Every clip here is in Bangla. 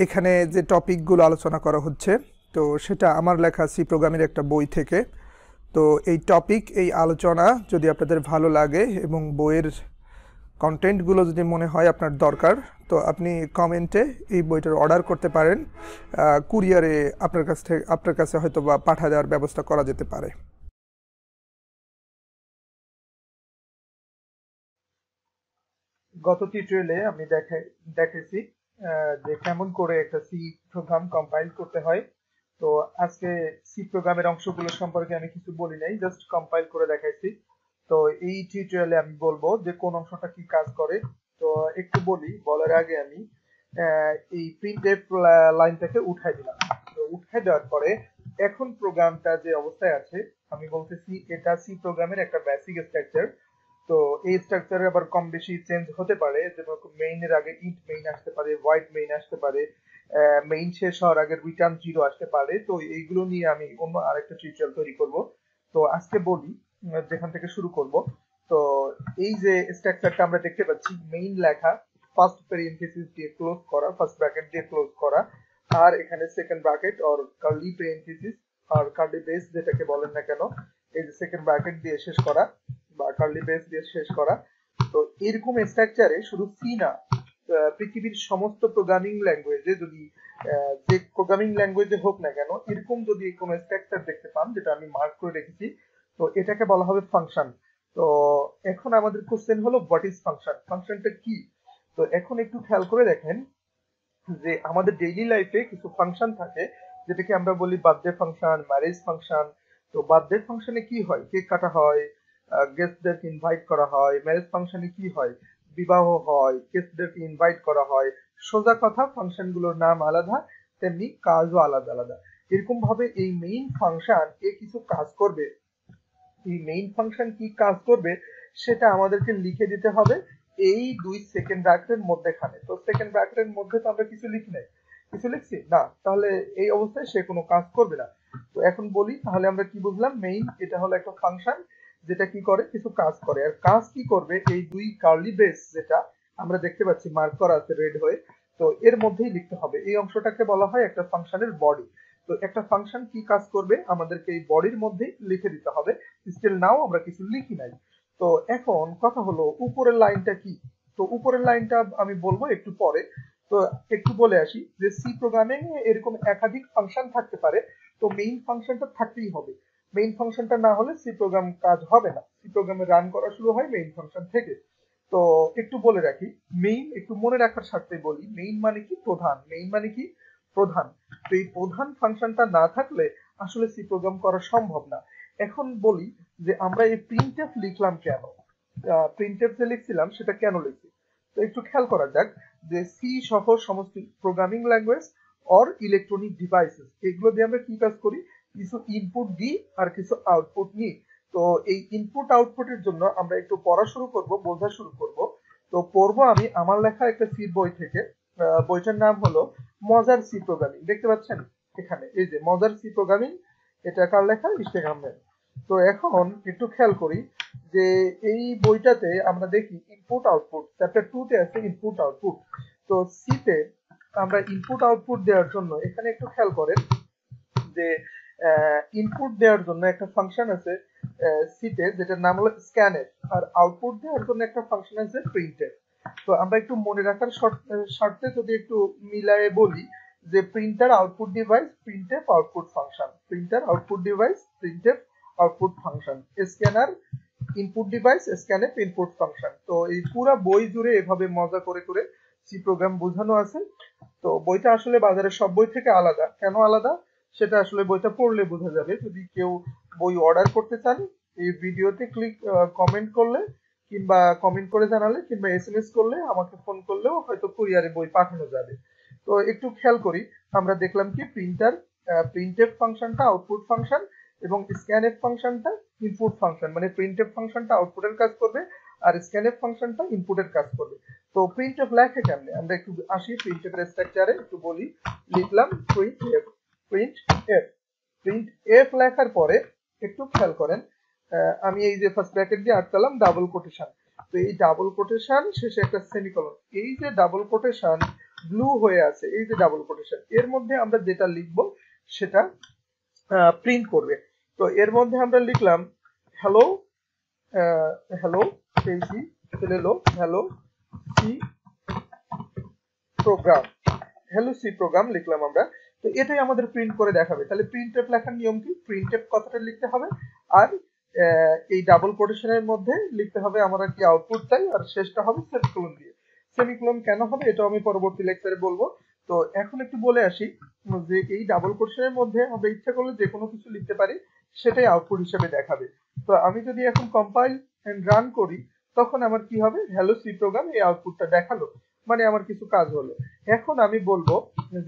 এখানে যে টপিকগুলো আলোচনা করা হচ্ছে তো সেটা আমার লেখা সি প্রোগ্রামের একটা বই থেকে। তো এই টপিক, এই আলোচনা যদি আপনাদের ভালো লাগে এবং বইয়ের কন্টেন্টগুলো যদি মনে হয় আপনার দরকার, তো আপনি কমেন্টে এই বইটার অর্ডার করতে পারেন। কুরিয়ারে আপনার কাছে হয়তো বা পাঠা দেওয়ার ব্যবস্থা করা যেতে পারে। গত টিউটোরিয়ালে আমি দেখেছি যে কেমন করে একটা সি প্রোগ্রাম কম্পাইল করতে হয়। তো আজকে সি প্রোগ্রামের অংশগুলো সম্পর্কে আমি কিছু বলি নাই, জাস্ট কম্পাইল করে দেখাইছি। তো এই টিউটোরিয়ালে আমি বলবো যে কোন অংশটা কি কাজ করে। তো একটু বলার আগে আমি এই প্রিন্টএফ লাইনটাকে উঠাই দিলাম। তো উঠাই দেওয়ার পরে এখন প্রোগ্রামটা যে অবস্থায় আছে, আমি বলতেছি এটা সি প্রোগ্রামের একটা বেসিক স্ট্রাকচার। তো এই স্ট্রাকচারে আবার কম বেশি চেঞ্জ হতে পারে, যেমন মেইনের আগে ইন্ট মেইন আসতে পারে, ভয়েড মেইন আসতে পারে, মেইন শেষ হওয়ার আগে রিটার্ন জিরো আসতে পারে। তো এইগুলো নিয়ে আমি অন্য আরেকটা টিউটোরিয়াল তৈরি করব। তো আজকে বলি যেখান থেকে শুরু করব। তো এই যে স্ট্রাকচারটা আমরা দেখতে পাচ্ছি, মেইন লেখা, ফার্স্ট প্যারেনথেসিস দিয়ে ক্লোজ করা, ফার্স্ট ব্র্যাকেট দিয়ে ক্লোজ করা, আর এখানে সেকেন্ড ব্র্যাকেট আর কার্লি প্যারেনথেসিস আর কার্লি ব্রেস যেটাকে বলেন না কেন, এই যে সেকেন্ড ব্র্যাকেট দিয়ে শেষ করা বা কার্লি ব্রেস দিয়ে শেষ করা। তো এরকম স্ট্রাকচারে শুধু সি না, পৃথিবীর সমস্ত প্রোগ্রামিং ল্যাঙ্গুয়েজে যদি যে প্রোগ্রামিং ল্যাঙ্গুয়েজে হোক না কেন, এরকম যদি কোনো স্ট্রাকচার দেখতে পান, যেটা আমি মার্ক করে রেখেছি, তো এটাকে বলা হবে ফাংশন। তো এখন আমাদের কোশ্চেন হলো হোয়াট ইজ ফাংশন, ফাংশনটা কি। তো এখন একটু খেয়াল করে দেখেন যে আমাদের ডেইলি লাইফে কিছু ফাংশন থাকে, যেটাকে আমরা বলি বার্থডে ফাংশন, ম্যারেজ ফাংশন। তো বার্থডে ফাংশনে কি হয়, কেক কাটা হয়, গেস্টদেরকে ইনভাইট করা হয়। ম্যারেজ ফাংশনে কি হয়, বিবাহ হয়, গেস্টদেরকে ইনভাইট করা হয়। সোজা কথা, ফাংশন গুলোর নাম আলাদা, তেমনি কাজও আলাদা আলাদা। এরকম ভাবে এই মেইন ফাংশন এ কিছু কাজ করবে। এই মেইন ফাংশন কি কাজ করবে সেটা আমাদেরকে লিখে দিতে হবে এই দুই সেকেন্ড ব্র্যাকেটের মধ্যেখানে। তো সেকেন্ড ব্র্যাকেটের মধ্যে তো আমরা কিছু লিখি নাই, কিছু লিখছি না, তাহলে এই অবস্থায় সে কোনো কাজ করবে না। তো এখন বলি তাহলে আমরা কি বুঝলাম, মেইন এটা হলো একটা ফাংশন যেটা কি করে, কিছু কাজ করে। আর কাজ কি করবে, এই দুই কার্লি ব্রেস যেটা আমরা দেখতে পাচ্ছি মার্ক করা আছে রেড হয়ে, তো এর মধ্যেই লিখতে হবে। এই অংশটাকে বলা হয় একটা ফাংশনের বডি। তো একটা ফাংশন কি কাজ করবে আমাদেরকে এই বডির মধ্যেই লিখে দিতে হবে। স্টিল নাও আমরা কিছু লিখি নাই। তো এখন কথা হলো উপরের লাইনটা কি। তো উপরের লাইনটা আমি বলবো একটু পরে। তো একটু বলে আসি যে সি প্রোগ্রামিং এ এরকম একাধিক ফাংশন থাকতে পারে। তো মেইন ফাংশনটা থাকতেই হবে। মেইন ফাংশনটা না হলে সি প্রোগ্রাম কাজ হবে না। সি প্রোগ্রামে রান করা শুরু হয় মেইন ফাংশন থেকে। তো একটু বলে রাখি, মেইন একটু মনে রাখার স্বার্থে বলি, মেইন মানে কি, প্রধান। মেইন মানে কি, প্রধান। তো এই প্রধান ফাংশনটা না থাকলে আসলে সি প্রোগ্রাম করা সম্ভব না। এখন বলি যে আমরা এই প্রিন্টএফ লিখলাম কেন, প্রিন্টএফ যে লিখছিলাম সেটা কেন লিখছি। তো একটু খেয়াল করা যাক যে সি সহ সমস্ত programming language or electronic devices, এগুলো দিয়ে আমরা কি কাজ করি, কিছু ইনপুট দিই আর কিছু আউটপুট নিই। তো এই ইনপুট আউটপুটের জন্য আমরা একটু পড়া শুরু করব, বোঝা শুরু করব। তো পড়বো আমি আমার লেখা একটা সি বই থেকে। বইটার নাম হলো মজার সি প্রোগ্রামিং। দেখতে পাচ্ছেন এখানে, এই যে মজার সি প্রোগ্রামিং, এটা কার লেখা, ইনস্টাগ্রামের। তো এখন একটু খেয়াল করি যে এই বইটাতে আমরা দেখি ইনপুট আউটপুট, চ্যাপ্টার 2 তে আছে ইনপুট আউটপুট। তো সি তে আমরা ইনপুট আউটপুট দেওয়ার জন্য এখানে একটু খেয়াল করেন যে ইনপুট দেওয়ার জন্য একটা ফাংশন আছে সিতে, যেটার নাম হলো স্ক্যানএফ। আর আউটপুট দেওয়ার জন্য একটা ফাংশন আছে প্রিন্টএফ। তো আমরা একটু মনে রাখার স্বার্থে যদি একটু মিলায়ে বলি যে printer output device, printf output function, printer output device, printf output function, scanner input device, scanf input function. তো এই পুরো বই জুড়ে এভাবে মজা করে করে সি প্রোগ্রাম বোঝানো আছে। তো বইটা আসলে বাজারের সব বই থেকে আলাদা। কেন আলাদা সেটা আসলে বইটা পড়লে বোঝা যাবে। যদি কেউ বই অর্ডার করতে চান, এই ভিডিওতে কমেন্ট করলে কিংবা কমেন্ট করে জানালে কিংবা এসএমএস করলে, আমাকে ফোন করলেও হয়তো কুরিয়ারে বই পাঠানো যাবে। তো একটু খেয়াল করি, আমরা দেখলাম কি প্রিন্টার প্রিন্টএফ ফাংশনটা আউটপুট ফাংশন, এবং স্ক্যানএফ ফাংশনটা ইনপুট ফাংশন। মানে প্রিন্টএফ ফাংশনটা আউটপুটের কাজ করবে আর স্ক্যানএফ ফাংশনটা ইনপুটের কাজ করবে। তো প্রিন্টএফ লেখে কেমনে, আমরা একটু আসি প্রিন্টএফ এর স্ট্রাকচারে একটু বলি। লিখলাম প্রিন্টএফ, প্রিন্টএফ, প্রিন্টএফ লেখার পরে একটু খেয়াল করেন, আমি এই যে ফার্স্ট ব্র্যাকেট দিয়ে আটকালাম ডাবল কোটেশন। তো এই ডাবল কোটেশন শেষে একটা সেমিকোলন। এই যে ডাবল কোটেশন ব্লু হয়ে আছে, এই যে ডাবল কোটেশন, এর মধ্যে আমরা যেটা লিখবো সেটা প্রিন্ট করবে। তো এর মধ্যে আমরা লিখলাম hello, hello C hello, hello C program, hello C program লিখলাম আমরা। তো এটাই আমাদের প্রিন্ট করে দেখাবে। তাহলে প্রিন্টএফ লেখার নিয়ম কি, প্রিন্টএফ কথাটা লিখতে হবে আর এই ডাবল কোটেশনের মধ্যে লিখতে হবে আমরা কি আউটপুট চাই, আর শেষটা হবে সেমিকোলন দিয়ে। সেমিকোলন কেন হবে এটা আমি পরবর্তী লেকচারে বলবো। তো এখন একটু বলে আসি যে এই ডাবল কোটেশনের মধ্যে আমরা ইচ্ছা করলে যে কোনো কিছু লিখতে পারি, সেটাই আউটপুট হিসেবে দেখাবে। তো আমি যদি এখন কম্পাইল এন্ড রান করি, তখন আমার কি হবে, হ্যালো সি প্রোগ্রাম এই আউটপুটটা দেখালো, মানে আমার কিছু কাজ হলো। এখন আমি বলবো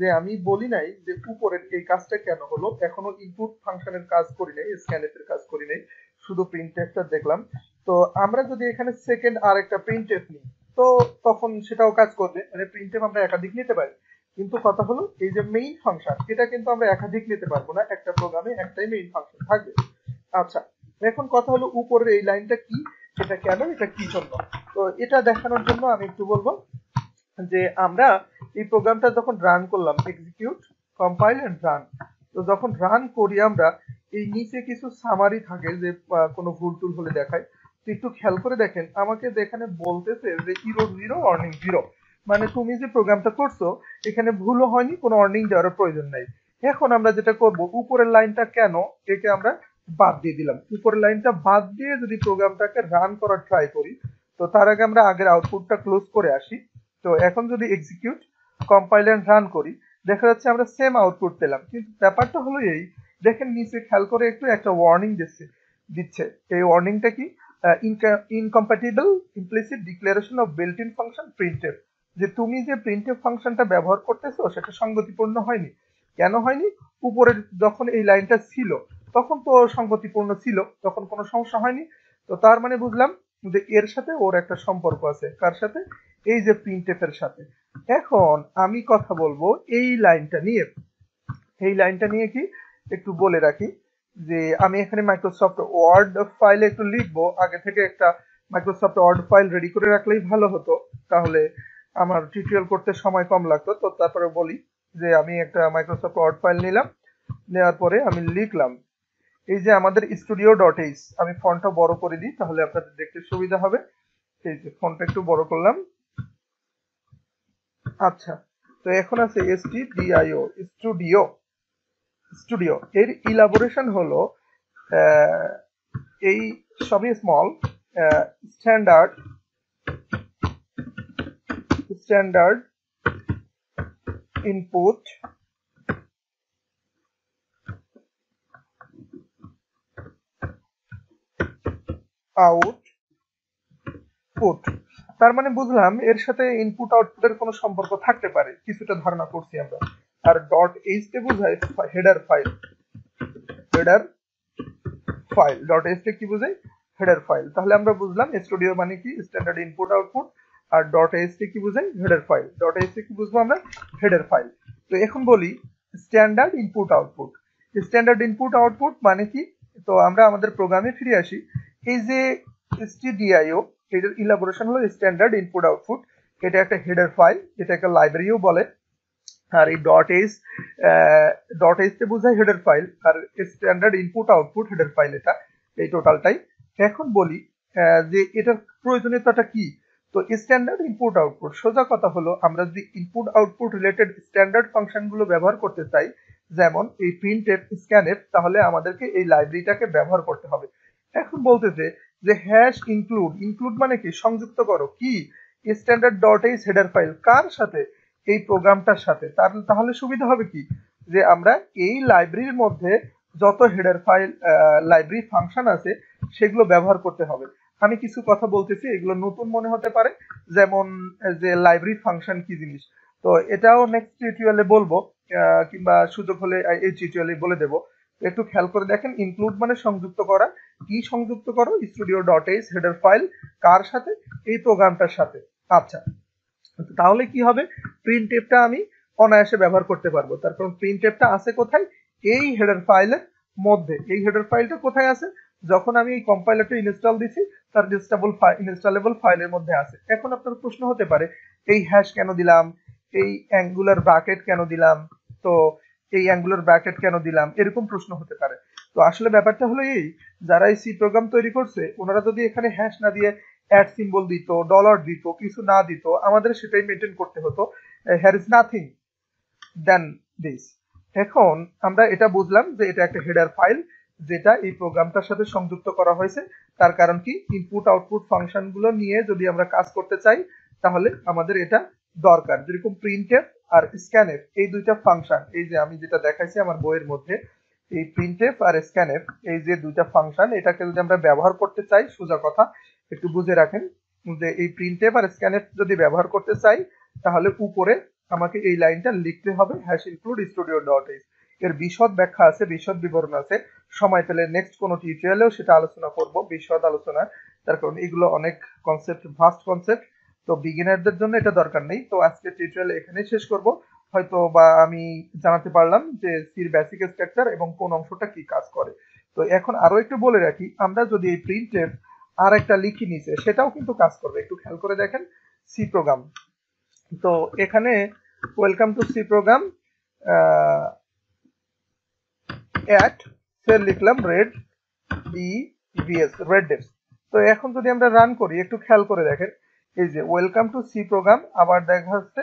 যে আমি বলি নাই যে উপরের এই কাজটা কেন হলো, এখনো ইনপুট ফাংশনের কাজ করি নাই, স্ক্যানএফ এর কাজ করি নাই, শুধু প্রিন্টএফটা দেখলাম। তো আমরা যদি এখানে সেকেন্ড আর একটা প্রিন্টএফ নিই, তো তখন সেটাও কাজ করবে, মানে প্রিন্টএফ আমরা একাধিক নিতে পারি। কিন্তু কথা হলো এই যে মেইন ফাংশন, এটা কিন্তু আমরা একাধিক নিতে পারবো না, একটা প্রোগ্রামে একটাই মেইন ফাংশন থাকবে। আচ্ছা, এখন কথা হলো উপরের এই লাইনটা কি, এটা কেন, এটা কি জন্য। তো এটা দেখানোর জন্য আমি একটু বলবো যে আমরা এই প্রোগ্রামটা যখন রান করলাম, এক্সিকিউট কম্পাইল এন্ড রান, তো যখন রান করি আমরা এই নিচে কিছু সামারি থাকে যে কোনো ভুল টুল হলে দেখায়। তো একটু খেয়াল করে দেখেন, আমাকে যেখানে বলতেছে যে ইরর 0 ওয়ার্নিং 0, মানে তুমি যে প্রোগ্রামটা করছো এখানে ভুলও হয়নি, কোনো ওয়ার্নিং দেওয়ার প্রয়োজন নাই। এখন আমরা যেটা করব, উপরের লাইনটা কেন, একে আমরা বাদ দিয়ে দিলাম। উপরের লাইনটা বাদ দিয়ে যদি প্রোগ্রামটাকে রান করার ট্রাই করি, তো তার আগে আমরা আগের আউটপুটটা ক্লোজ করে আসি। তো এখন যদি এক্সিকিউট কম্পাইল এন্ড রান করি, দেখা যাচ্ছে আমরা সেম আউটপুট পেলাম। কিন্তু ব্যাপারটা হলো এই, দেখেন নিচে খেয়াল করে একটু একটা ওয়ার্নিং দিচ্ছে। এই ওয়ার্নিংটা কি, incompatible implicit declaration of built in function printf, যে তুমি যে প্রিন্টএফ ফাংশনটা ব্যবহার করতেছো সেটা সঙ্গতিপূর্ণ হয়নি। কেন হয়নি, উপরে যখন এই লাইনটা ছিল তখন তো সঙ্গতিপূর্ণ ছিল, তখন কোনো সমস্যা হয়নি। তো তার মানে বুঝলাম যে এর সাথে ওর একটা সম্পর্ক আছে, কার সাথে, এই যে প্রিন্টএফ এর সাথে। এখন আমি কথা বলবো এই লাইনটা নিয়ে। এই লাইনটা নিয়ে কি একটু বলে রাখি যে আমি এখানে মাইক্রোসফট ওয়ার্ড ফাইলে একটু লিখবো, আগে থেকে একটা মাইক্রোসফট ওয়ার্ড ফাইল রেডি করে রাখলেই ভালো হতো, তাহলে আমার টিউটোরিয়াল করতে সময় কম লাগতো। তো তারপরে বলি যে আমি একটা মাইক্রোসফট ওয়ার্ড ফাইল নিলাম, নেওয়ার পরে আমি লিখলাম এই যে আমাদের studio.h, আমি ফন্টটা বড় করে দিই তাহলে আপনাদের দেখতে সুবিধা হবে। এই যে ফন্টটা একটু বড় করলাম। আচ্ছা, তো এখন আছে stdio, স্টুডিও এর ইলাবোরেশন হলো এই সবই স্মল, স্ট্যান্ডার্ড ইনপুট আউটপুট। তার মানে বুঝলাম এর সাথে ইনপুট আউটপুটের কোনো সম্পর্ক থাকতে পারে, কিছুটা ধারণা করছি আমরা। আর ডট এইচ তে বোঝায় header file, header file, dot H তে কি বোঝায়, হেডার ফাইল। তাহলে আমরা বুঝলাম স্টুডিও মানে কি, স্ট্যান্ডার্ড ইনপুট আউটপুট, আর ডট এইচ তে কি বোঝায়, হেডার ফাইল। ডট এইচ তে কি বুঝবো আমরা, হেডার ফাইল। তো এখন বলি standard input output. Standard input output মানে কি, তো আমরা আমাদের প্রোগ্রামে ফিরে আসি। এই যে stdio, এটার ইলাবোরেশন হলো স্ট্যান্ডার্ড ইনপুট আউটপুট, এটা একটা হেডার ফাইল, এটা একটা লাইব্রেরিও বলে। আর এই ডট এইচ তে বোঝায় হেডার ফাইল, আর standard input output header file, এটা এই টোটালটাই। এখন বলি যে এটার প্রয়োজনীয়তাটা কি। তো স্ট্যান্ডার্ড ইনপুট আউটপুট, সোজা কথা হলো আমরা যদি input output related standard function গুলো ব্যবহার করতে চাই, যেমন এই প্রিন্টএফ, স্ক্যানএফ, তাহলে আমাদেরকে এই লাইব্রেরিটাকে ব্যবহার করতে হবে। এখন বলতেছে যে হ্যাশ ইনক্লুড মানে কি, সংযুক্ত করো কি, standard dot H header file, কার সাথে, এই প্রোগ্রামটার সাথে। তাহলে সুবিধা হবে কি, যে আমরা এই লাইব্রেরির মধ্যে যত হেডার ফাইল লাইব্রেরি ফাংশন আছে সেগুলো ব্যবহার করতে হবে। আমি কিছু কথা বলতেছি, এগুলো নতুন মনে হতে পারে, যেমন যে লাইব্রেরি ফাংশন কি জিনিস, তো এটাও নেক্সট টিউটোরিয়ালে বলবো, কিংবা সুযোগ হলে এই টিউটোরিয়ালে বলে দেব। একটু খেয়াল করে দেখেন, ইনক্লুড মানে সংযুক্ত করা, কি সংযুক্ত করো, studio.h হেডার ফাইল, কার সাথে, এই প্রোগ্রামটার সাথে। আচ্ছা, তাহলে কি হবে, প্রিন্টএফটা আমি অনায়াসে ব্যবহার করতে পারবো। তার কারণ প্রিন্টএফটা আছে কোথায়, এই হেডার ফাইলের মধ্যে। এই হেডার ফাইলটা কোথায় আছে, যখন আমি এই কম্পাইলারটা ইনস্টল দিছি তার ইনস্টলেবল ফাইলের মধ্যে আছে। এখন আপনার প্রশ্ন হতে পারে এই হ্যাশ কেন দিলাম, এই অ্যাঙ্গুলার ব্র্যাকেট কেন দিলাম, তো এই অ্যাঙ্গুলার ব্র্যাকেট কেন দিলাম, এরকম প্রশ্ন হতে পারে। তো আসলে ব্যাপারটা হলো এই, যারা এই সি প্রোগ্রাম তৈরি করছে ওনারা যদি এখানে হ্যাশ না দিয়ে অ্যাট সিম্বল দিত, ডলার দিত, কিছু না দিত, আমাদের সেটাই মেনটেন করতে হতো। Here is nothing then this. এখন আমরা এটা বুঝলাম যে এটা একটা হেডার ফাইল যেটা এই প্রোগ্রামটার সাথে সংযুক্ত করা হয়েছে। তার কারণ কি, ইনপুট আউটপুট ফাংশন গুলো নিয়ে যদি আমরা কাজ করতে চাই তাহলে আমাদের এটা দরকার। যেরকম প্রিন্টএফ আর স্ক্যানএফ এই দুইটা ফাংশন, এই যে আমি যেটা দেখাইছি আমার বইয়ের মধ্যে, এই প্রিন্টএফ আর স্ক্যানএফ এই যে দুইটা ফাংশন, এটাকে যদি আমরা ব্যবহার করতে চাই, সোজা কথা একটু বুঝে রাখেন যে এই প্রিন্টএফ আর স্ক্যানএফ যদি ব্যবহার করতে চাই তাহলে উপরে আমাকে এই লাইনটা লিখতে হবে hash include studio dot H. এর বিশদ ব্যাখ্যা আছে, বিশদ বিবরণ আছে, সময় পেলে নেক্সট কোনো টিউটোরিয়ালেও সেটা আলোচনা করব, বিশদ আলোচনা। তার কারণ এগুলো অনেক কনসেপ্ট, ভাস্ট কনসেপ্ট, তো বিগিনারদের জন্য এটা দরকার নেই। তো আজকে টিউটোরিয়াল এখানেই শেষ করব। হয়তো বা আমি জানাতে পারলাম যে সির বেসিক স্ট্রাকচার এবং কোন অংশটা কি কাজ করে। তো এখন আরো একটু বলে রাখি, আমরা যদি এই প্রিন্টএফ আর একটা লিখি নিচে, সেটাও কিন্তু কাজ করবে। একটু খেয়াল করে দেখেন, সি প্রোগ্রাম। তো এখানে welcome to C program at cell লিখলাম রেড ডিভিএস, রেড ডেভস। তো এখন যদি আমরা রান করি, একটু খেয়াল করে দেখেন, এই যে ওয়েলকাম টু সি প্রোগ্রাম, আবার দেখা যাচ্ছে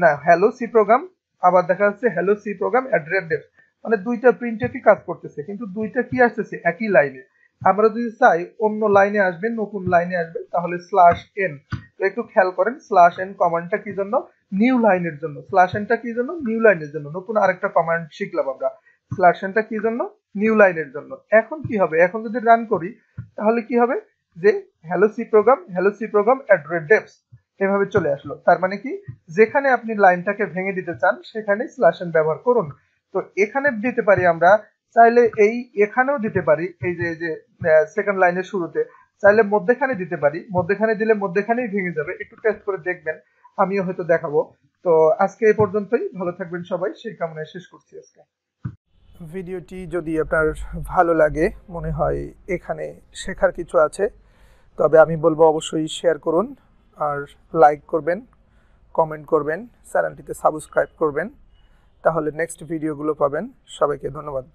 না হ্যালো সি প্রোগ্রাম, আবার দেখা যাচ্ছে hello C program at red devs. মানে দুইটা প্রিন্টএফই কাজ করতেছে, কিন্তু দুইটা কি আসতেছে একই লাইনে। আমরা যদি চাই অন্য লাইনে আসবে, নতুন লাইনে আসবে, তাহলে স্ল্যাশ এন। তো একটু খেয়াল করেন, স্ল্যাশ এন কমান্ডটা কি জন্য, নিউ লাইনের জন্য। স্ল্যাশ এনটা কি জন্য, নিউ লাইনের জন্য। নতুন আরেকটা কমান্ড শিখলাম আমরা। স্ল্যাশ এনটা কি জন্য, নিউ লাইনের জন্য। এখন কি হবে, এখন যদি রান করি তাহলে কি হবে, যে hello C program at red devs এভাবে চলে আসলো। তার মানে কি, যেখানে আপনি লাইনটাকে ভেঙে দিতে চান সেখানে স্ল্যাশ এন ব্যবহার করুন। তো এখানে দিতে পারি আমরা, চাইলে এই এখানেও দিতে পারি, এই যে সেকেন্ড লাইনের শুরুতে চাইলে মধ্যেখানে দিতে পারি, মধ্যেখানে দিলে মধ্যেখানেই ভেঙে যাবে। একটু টেস্ট করে দেখবেন, আমিও হয়তো দেখাবো। তো আজকে এই পর্যন্তই, ভালো থাকবেন সবাই, সেই কামনায় শেষ করছি আজকে। ভিডিওটি যদি আপনার ভালো লাগে, মনে হয় এখানে শেখার কিছু আছে, তবে আমি বলবো অবশ্যই শেয়ার করুন, আর লাইক করবেন, কমেন্ট করবেন, চ্যানেলটিতে সাবস্ক্রাইব করবেন, তাহলে নেক্সট ভিডিওগুলো পাবেন। সবাইকে ধন্যবাদ।